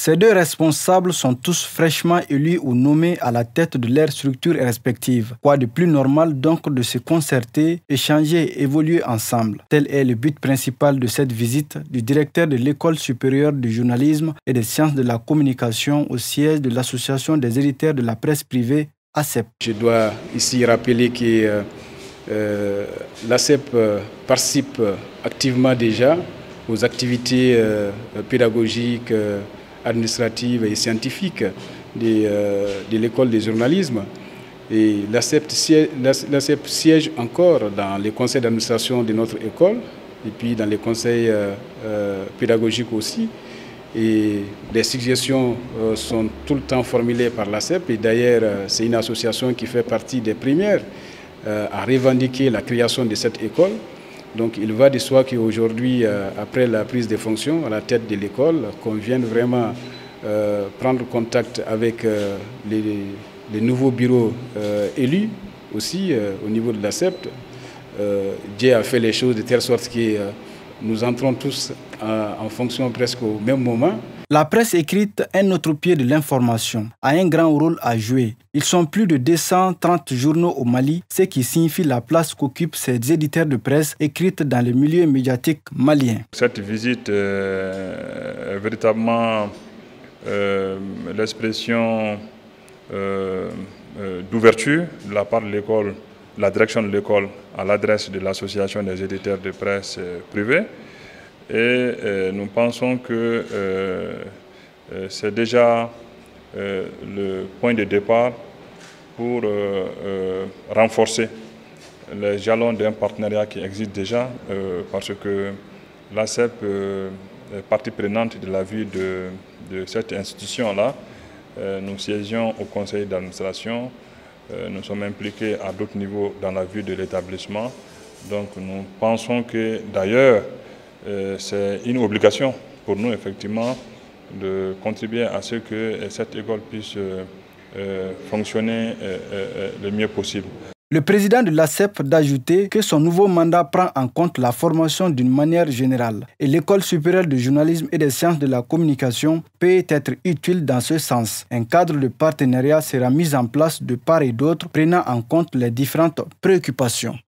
Ces deux responsables sont tous fraîchement élus ou nommés à la tête de leurs structures respectives. Quoi de plus normal donc de se concerter, échanger et évoluer ensemble. Tel est le but principal de cette visite du directeur de l'École supérieure du journalisme et des sciences de la communication au siège de l'Association des éditeurs de la presse privée, ACEP. Je dois ici rappeler que l'ACEP participe activement déjà aux activités pédagogiques, administratives et scientifiques de l'école de journalisme. Et l'ACEP siège encore dans les conseils d'administration de notre école et puis dans les conseils pédagogiques aussi. Et les suggestions sont tout le temps formulées par l'ACEP. Et d'ailleurs, c'est une association qui fait partie des premières à revendiquer la création de cette école. Donc il va de soi qu'aujourd'hui, après la prise de fonctions à la tête de l'école, qu'on vienne vraiment prendre contact avec les nouveaux bureaux élus aussi au niveau de l'ACEP. Dieu a fait les choses de telle sorte que nous entrons tous en fonction presque au même moment. La presse écrite, un autre pied de l'information, a un grand rôle à jouer. Ils sont plus de 230 journaux au Mali, ce qui signifie la place qu'occupent ces éditeurs de presse écrite dans le milieu médiatique malien. Cette visite est véritablement l'expression d'ouverture de la part de l'école, la direction de l'école à l'adresse de l'Association des éditeurs de presse privée. Et nous pensons que c'est déjà le point de départ pour renforcer les jalons d'un partenariat qui existe déjà, parce que l'ACEP est partie prenante de la vie de cette institution-là. Nous siégeons au conseil d'administration, nous sommes impliqués à d'autres niveaux dans la vie de l'établissement. Donc nous pensons que d'ailleurs, c'est une obligation pour nous, effectivement, de contribuer à ce que cette école puisse fonctionner le mieux possible. Le président de l'ACEP d'ajouter que son nouveau mandat prend en compte la formation d'une manière générale et l'École supérieure de journalisme et des sciences de la communication peut être utile dans ce sens. Un cadre de partenariat sera mis en place de part et d'autre, prenant en compte les différentes préoccupations.